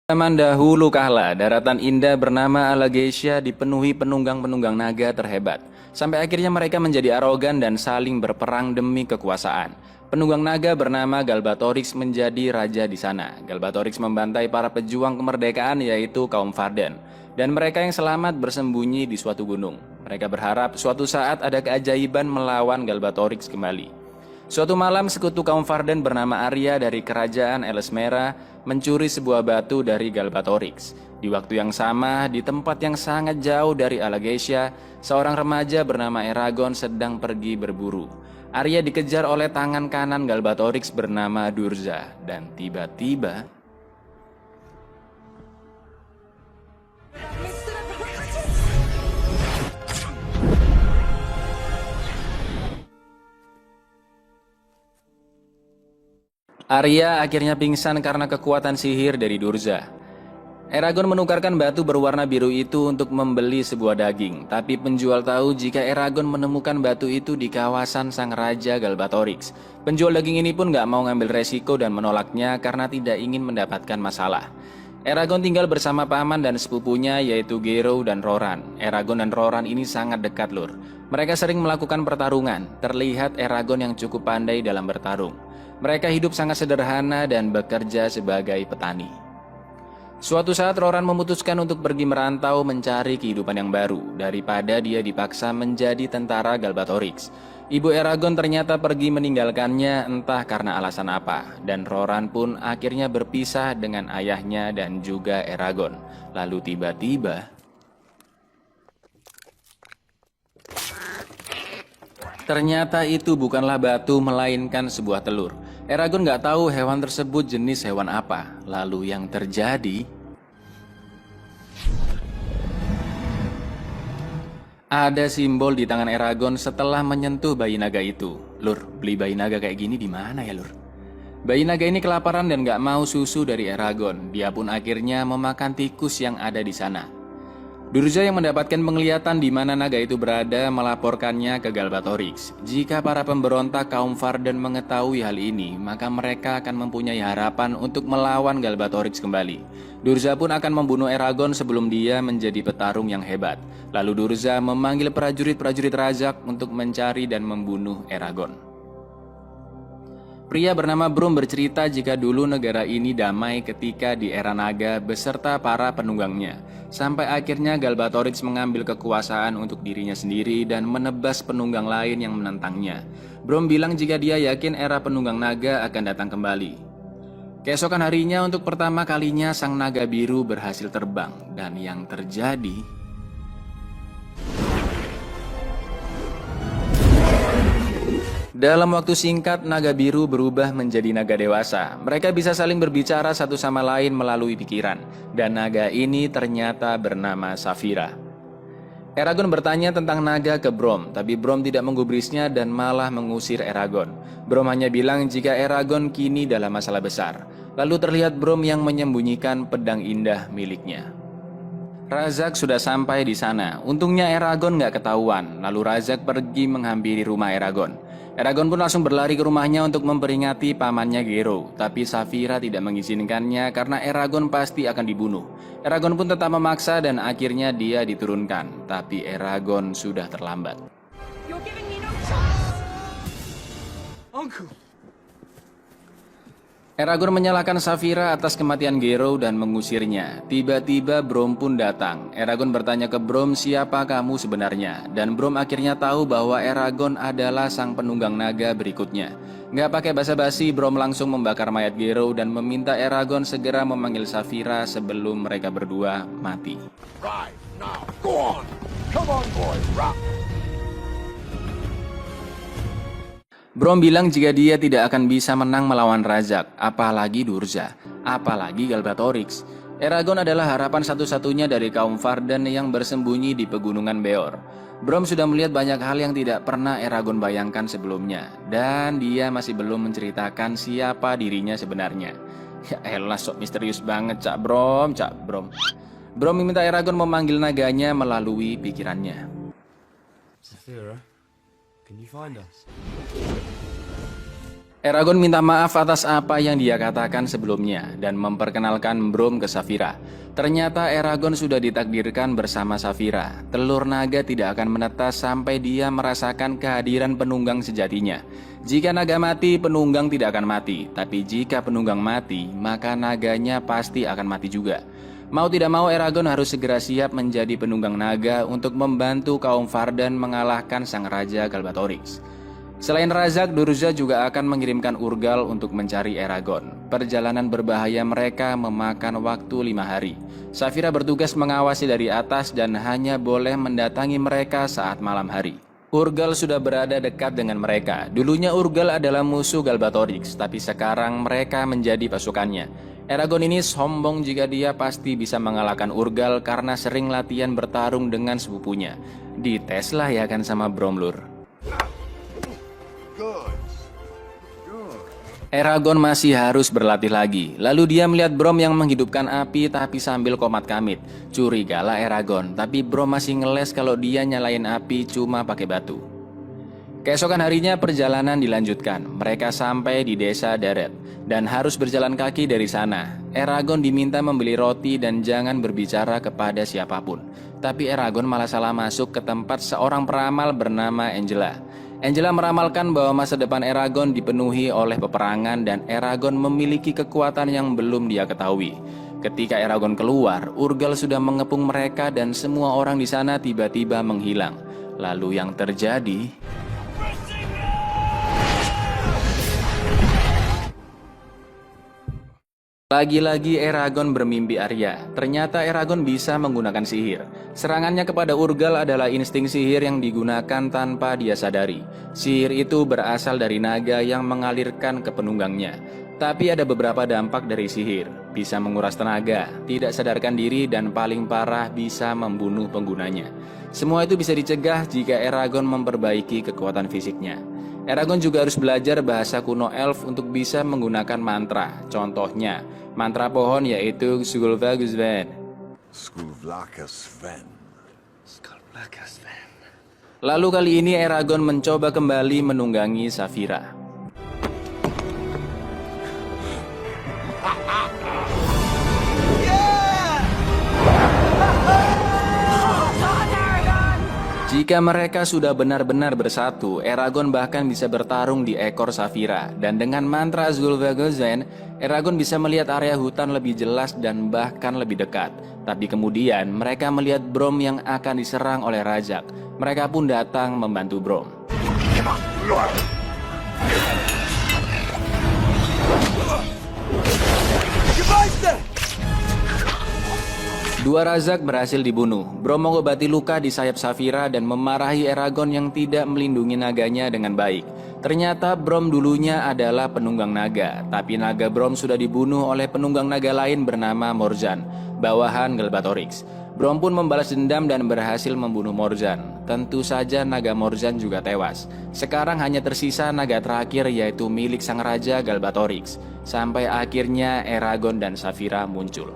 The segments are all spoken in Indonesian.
Zaman dahulu kala, daratan indah bernama Alagasia dipenuhi penunggang-penunggang naga terhebat. Sampai akhirnya mereka menjadi arogan dan saling berperang demi kekuasaan. Penunggang naga bernama Galbatorix menjadi raja di sana. Galbatorix membantai para pejuang kemerdekaan yaitu kaum Varden. Dan mereka yang selamat bersembunyi di suatu gunung. Mereka berharap suatu saat ada keajaiban melawan Galbatorix kembali. Suatu malam sekutu kaum Varden bernama Arya dari kerajaan Elesmera mencuri sebuah batu dari Galbatorix. Di waktu yang sama, di tempat yang sangat jauh dari Alagasia, seorang remaja bernama Eragon sedang pergi berburu. Arya dikejar oleh tangan kanan Galbatorix bernama Durza dan tiba-tiba Arya akhirnya pingsan karena kekuatan sihir dari Durza. Eragon menukarkan batu berwarna biru itu untuk membeli sebuah daging, tapi penjual tahu jika Eragon menemukan batu itu di kawasan sang raja Galbatorix. Penjual daging ini pun gak mau ngambil resiko dan menolaknya karena tidak ingin mendapatkan masalah. Eragon tinggal bersama paman dan sepupunya yaitu Gero dan Roran. Eragon dan Roran ini sangat dekat lur. Mereka sering melakukan pertarungan. Terlihat Eragon yang cukup pandai dalam bertarung. Mereka hidup sangat sederhana dan bekerja sebagai petani. Suatu saat Roran memutuskan untuk pergi merantau mencari kehidupan yang baru daripada dia dipaksa menjadi tentara Galbatorix. Ibu Eragon ternyata pergi meninggalkannya entah karena alasan apa, dan Roran pun akhirnya berpisah dengan ayahnya dan juga Eragon. Lalu tiba-tiba ternyata itu bukanlah batu melainkan sebuah telur. Eragon gak tahu hewan tersebut jenis hewan apa. Lalu yang terjadi, ada simbol di tangan Eragon setelah menyentuh bayi naga itu. Lur, beli bayi naga kayak gini di mana ya lur? Bayi naga ini kelaparan dan gak mau susu dari Eragon. Dia pun akhirnya memakan tikus yang ada di sana. Durza yang mendapatkan penglihatan di mana naga itu berada melaporkannya ke Galbatorix. Jika para pemberontak kaum Varden mengetahui hal ini, maka mereka akan mempunyai harapan untuk melawan Galbatorix kembali. Durza pun akan membunuh Eragon sebelum dia menjadi petarung yang hebat. Lalu Durza memanggil prajurit-prajurit Razak untuk mencari dan membunuh Eragon. Pria bernama Brom bercerita jika dulu negara ini damai ketika di era naga beserta para penunggangnya. Sampai akhirnya Galbatorix mengambil kekuasaan untuk dirinya sendiri dan menebas penunggang lain yang menentangnya. Brom bilang jika dia yakin era penunggang naga akan datang kembali. Keesokan harinya untuk pertama kalinya sang naga biru berhasil terbang. Dan yang terjadi, dalam waktu singkat, naga biru berubah menjadi naga dewasa. Mereka bisa saling berbicara satu sama lain melalui pikiran. Dan naga ini ternyata bernama Saphira. Eragon bertanya tentang naga ke Brom, tapi Brom tidak menggubrisnya dan malah mengusir Eragon. Brom hanya bilang jika Eragon kini dalam masalah besar. Lalu terlihat Brom yang menyembunyikan pedang indah miliknya. Razak sudah sampai di sana. Untungnya Eragon gak ketahuan. Lalu Razak pergi menghampiri rumah Eragon. Eragon pun langsung berlari ke rumahnya untuk memperingati pamannya Gero. Tapi Saphira tidak mengizinkannya karena Eragon pasti akan dibunuh. Eragon pun tetap memaksa dan akhirnya dia diturunkan. Tapi Eragon sudah terlambat. You're giving me no chance. Uncle. Eragon menyalahkan Saphira atas kematian Gero dan mengusirnya. Tiba-tiba Brom pun datang. Eragon bertanya ke Brom siapa kamu sebenarnya. Dan Brom akhirnya tahu bahwa Eragon adalah sang penunggang naga berikutnya. Nggak pakai basa-basi, Brom langsung membakar mayat Gero dan meminta Eragon segera memanggil Saphira sebelum mereka berdua mati. Right, now, go on. Come on, boys, rock. Brom bilang jika dia tidak akan bisa menang melawan Razak, apalagi Durza, apalagi Galbatorix. Eragon adalah harapan satu-satunya dari kaum Varden yang bersembunyi di pegunungan Beor. Brom sudah melihat banyak hal yang tidak pernah Eragon bayangkan sebelumnya, dan dia masih belum menceritakan siapa dirinya sebenarnya. Ya elah, sok misterius banget Cak Brom, Cak Brom. Brom meminta Eragon memanggil naganya melalui pikirannya. Saphira, can you find us? Eragon minta maaf atas apa yang dia katakan sebelumnya dan memperkenalkan Brom ke Saphira. Ternyata Eragon sudah ditakdirkan bersama Saphira. Telur naga tidak akan menetas sampai dia merasakan kehadiran penunggang sejatinya. Jika naga mati, penunggang tidak akan mati. Tapi jika penunggang mati, maka naganya pasti akan mati juga. Mau tidak mau Eragon harus segera siap menjadi penunggang naga untuk membantu kaum Vardan mengalahkan sang Raja Galbatorix. Selain Razak, Durza juga akan mengirimkan Urgal untuk mencari Eragon. Perjalanan berbahaya mereka memakan waktu 5 hari. Saphira bertugas mengawasi dari atas dan hanya boleh mendatangi mereka saat malam hari. Urgal sudah berada dekat dengan mereka. Dulunya Urgal adalah musuh Galbatorix, tapi sekarang mereka menjadi pasukannya. Eragon ini sombong jika dia pasti bisa mengalahkan Urgal karena sering latihan bertarung dengan sepupunya. Diteslah ya kan sama Bromlur. Eragon masih harus berlatih lagi. Lalu dia melihat Brom yang menghidupkan api tapi sambil komat kamit. Curigalah Eragon, tapi Brom masih ngeles kalau dia nyalain api cuma pakai batu. Keesokan harinya perjalanan dilanjutkan. Mereka sampai di desa Daret dan harus berjalan kaki dari sana. Eragon diminta membeli roti dan jangan berbicara kepada siapapun. Tapi Eragon malah salah masuk ke tempat seorang peramal bernama Angela. Angela meramalkan bahwa masa depan Eragon dipenuhi oleh peperangan dan Eragon memiliki kekuatan yang belum dia ketahui. Ketika Eragon keluar, Urgal sudah mengepung mereka dan semua orang di sana tiba-tiba menghilang. Lalu yang terjadi... Lagi-lagi Eragon bermimpi Arya. Ternyata Eragon bisa menggunakan sihir. Serangannya kepada Urgal adalah insting sihir yang digunakan tanpa dia sadari. Sihir itu berasal dari naga yang mengalirkan ke penunggangnya. Tapi ada beberapa dampak dari sihir. Bisa menguras tenaga, tidak sadarkan diri, dan paling parah bisa membunuh penggunanya. Semua itu bisa dicegah jika Eragon memperbaiki kekuatan fisiknya. Eragon juga harus belajar bahasa kuno elf untuk bisa menggunakan mantra. Contohnya, mantra pohon yaitu Sgulvagus-Ven. Lalu kali ini Eragon mencoba kembali menunggangi Saphira. Jika mereka sudah benar-benar bersatu, Eragon bahkan bisa bertarung di ekor Saphira. Dan dengan mantra Zulvagozen, Eragon bisa melihat area hutan lebih jelas dan bahkan lebih dekat. Tapi kemudian mereka melihat Brom yang akan diserang oleh Razak. Mereka pun datang membantu Brom. Dua Razak berhasil dibunuh. Brom mengobati luka di sayap Saphira dan memarahi Eragon yang tidak melindungi naganya dengan baik. Ternyata Brom dulunya adalah penunggang naga, tapi naga Brom sudah dibunuh oleh penunggang naga lain bernama Morzan, bawahan Galbatorix. Brom pun membalas dendam dan berhasil membunuh Morzan. Tentu saja naga Morzan juga tewas. Sekarang hanya tersisa naga terakhir yaitu milik sang raja Galbatorix. Sampai akhirnya Eragon dan Saphira muncul.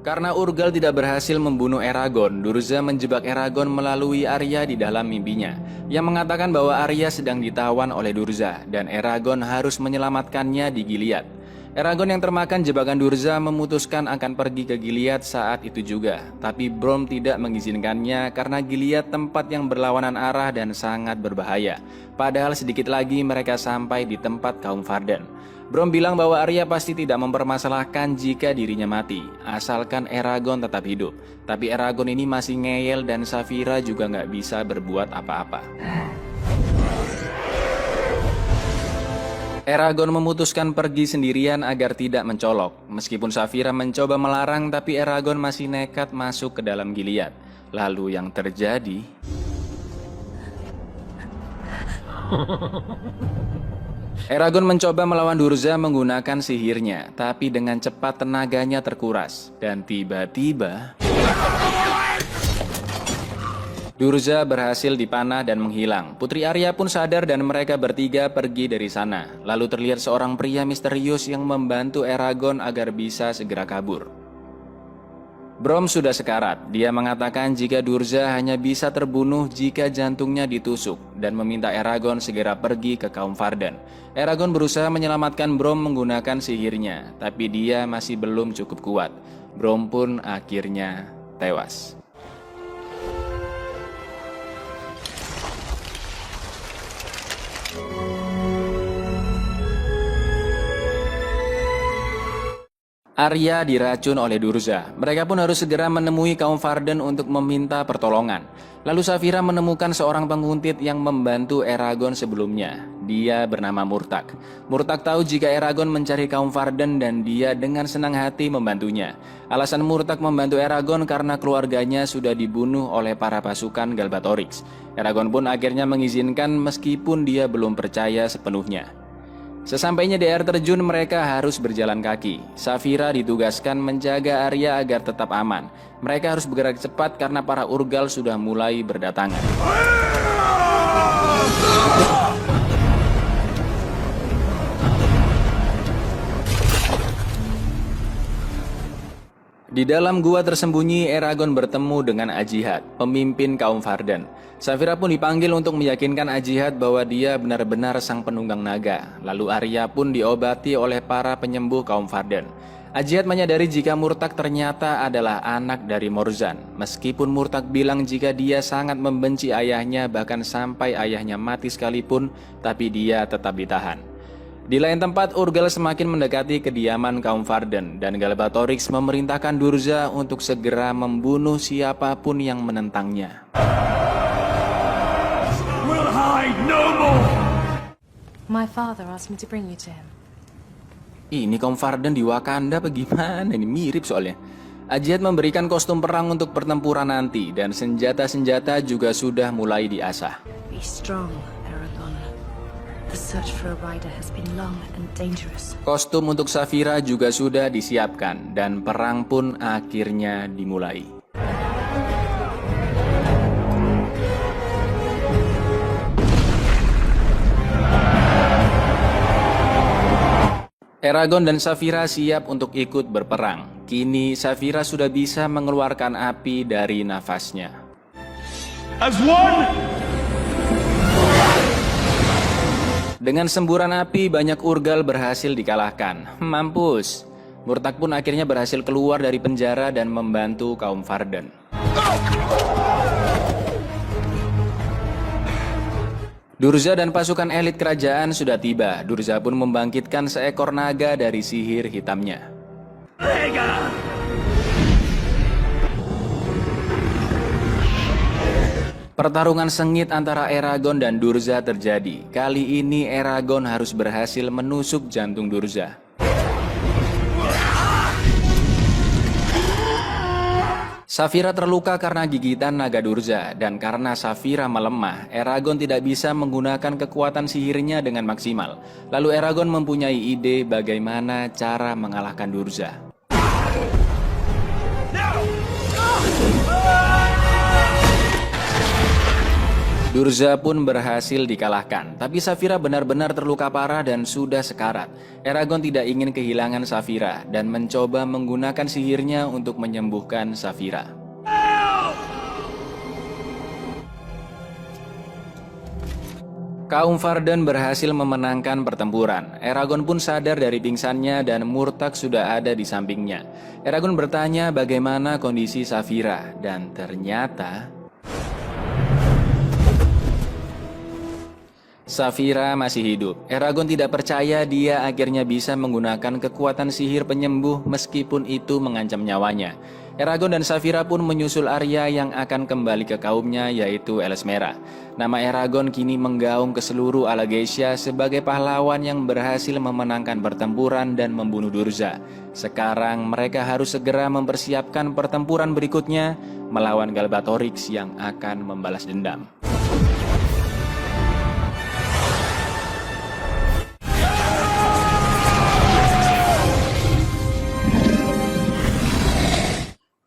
Karena Urgal tidak berhasil membunuh Eragon, Durza menjebak Eragon melalui Arya di dalam mimpinya, yang mengatakan bahwa Arya sedang ditawan oleh Durza dan Eragon harus menyelamatkannya di Gilead. Eragon yang termakan jebakan Durza memutuskan akan pergi ke Gilead saat itu juga, tapi Brom tidak mengizinkannya karena Gilead tempat yang berlawanan arah dan sangat berbahaya. Padahal sedikit lagi mereka sampai di tempat kaum Vardan. Brom bilang bahwa Arya pasti tidak mempermasalahkan jika dirinya mati, asalkan Eragon tetap hidup. Tapi Eragon ini masih ngeyel dan Saphira juga nggak bisa berbuat apa-apa. Eragon memutuskan pergi sendirian agar tidak mencolok. Meskipun Saphira mencoba melarang, tapi Eragon masih nekat masuk ke dalam Gilead. Lalu yang terjadi... Eragon mencoba melawan Durza menggunakan sihirnya, tapi dengan cepat tenaganya terkuras. Dan tiba-tiba... Durza berhasil dipanah dan menghilang. Putri Arya pun sadar dan mereka bertiga pergi dari sana. Lalu terlihat seorang pria misterius yang membantu Eragon agar bisa segera kabur. Brom sudah sekarat. Dia mengatakan jika Durza hanya bisa terbunuh jika jantungnya ditusuk dan meminta Eragon segera pergi ke kaum Varden. Eragon berusaha menyelamatkan Brom menggunakan sihirnya, tapi dia masih belum cukup kuat. Brom pun akhirnya tewas. Arya diracun oleh Durza. Mereka pun harus segera menemui kaum Varden untuk meminta pertolongan. Lalu Saphira menemukan seorang penguntit yang membantu Eragon sebelumnya. Dia bernama Murtag. Murtag tahu jika Eragon mencari kaum Varden dan dia dengan senang hati membantunya. Alasan Murtag membantu Eragon karena keluarganya sudah dibunuh oleh para pasukan Galbatorix. Eragon pun akhirnya mengizinkan meskipun dia belum percaya sepenuhnya. Sesampainya di air terjun, mereka harus berjalan kaki. Saphira ditugaskan menjaga Arya agar tetap aman. Mereka harus bergerak cepat karena para Urgal sudah mulai berdatangan. Di dalam gua tersembunyi, Eragon bertemu dengan Ajihad, pemimpin kaum Varden. Saphira pun dipanggil untuk meyakinkan Ajihad bahwa dia benar-benar sang penunggang naga. Lalu Arya pun diobati oleh para penyembuh kaum Varden. Ajihad menyadari jika Murtag ternyata adalah anak dari Morzan. Meskipun Murtag bilang jika dia sangat membenci ayahnya bahkan sampai ayahnya mati sekalipun, tapi dia tetap ditahan. Di lain tempat, Urgal semakin mendekati kediaman kaum Varden dan Galbatorix memerintahkan Durza untuk segera membunuh siapapun yang menentangnya. We'll hide no more! My father asked me to bring you to him. Ini kaum Varden di Wakanda apa gimana? Ini mirip soalnya. Ajihad memberikan kostum perang untuk pertempuran nanti dan senjata-senjata juga sudah mulai diasah. Be strong, Aragon. The search for a rider has been long and dangerous. Kostum untuk Saphira juga sudah disiapkan dan perang pun akhirnya dimulai. Eragon dan Saphira siap untuk ikut berperang. Kini Saphira sudah bisa mengeluarkan api dari nafasnya. As one! Dengan semburan api, banyak Urgal berhasil dikalahkan. Mampus. Murtag pun akhirnya berhasil keluar dari penjara dan membantu kaum Varden. Durza dan pasukan elit kerajaan sudah tiba. Durza pun membangkitkan seekor naga dari sihir hitamnya. Pertarungan sengit antara Eragon dan Durza terjadi. Kali ini Eragon harus berhasil menusuk jantung Durza. Saphira terluka karena gigitan naga Durza, dan karena Saphira melemah, Eragon tidak bisa menggunakan kekuatan sihirnya dengan maksimal. Lalu Eragon mempunyai ide bagaimana cara mengalahkan Durza. Durza pun berhasil dikalahkan, tapi Saphira benar-benar terluka parah dan sudah sekarat. Eragon tidak ingin kehilangan Saphira dan mencoba menggunakan sihirnya untuk menyembuhkan Saphira. Kaum Varden berhasil memenangkan pertempuran. Eragon pun sadar dari pingsannya dan Murtag sudah ada di sampingnya. Eragon bertanya bagaimana kondisi Saphira dan ternyata Saphira masih hidup. Eragon tidak percaya dia akhirnya bisa menggunakan kekuatan sihir penyembuh meskipun itu mengancam nyawanya. Eragon dan Saphira pun menyusul Arya yang akan kembali ke kaumnya yaitu Elesmera. Nama Eragon kini menggaung ke seluruh Alagaësia sebagai pahlawan yang berhasil memenangkan pertempuran dan membunuh Durza. Sekarang mereka harus segera mempersiapkan pertempuran berikutnya melawan Galbatorix yang akan membalas dendam.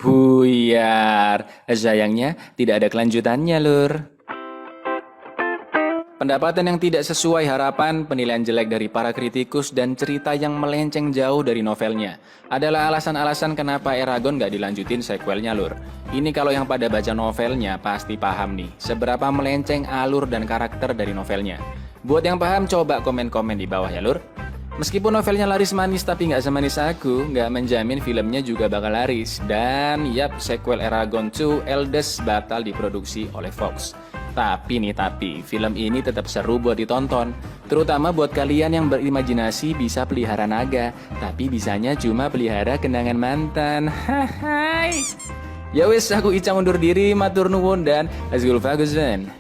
Buyar, sayangnya tidak ada kelanjutannya, Lur. Pendapatan yang tidak sesuai harapan, penilaian jelek dari para kritikus, dan cerita yang melenceng jauh dari novelnya adalah alasan-alasan kenapa Eragon gak dilanjutin sequelnya, Lur. Ini kalau yang pada baca novelnya pasti paham nih, seberapa melenceng alur dan karakter dari novelnya. Buat yang paham, coba komen-komen di bawah ya, Lur. Meskipun novelnya laris manis tapi nggak semanis aku, nggak menjamin filmnya juga bakal laris. Dan yap, sequel Eragon 2 Eldest batal diproduksi oleh Fox. Tapi, film ini tetap seru buat ditonton. Terutama buat kalian yang berimajinasi bisa pelihara naga, tapi bisanya cuma pelihara kenangan mantan. Hai. Ya wes, aku Ica undur diri, matur nuwun dan azgul faguzen.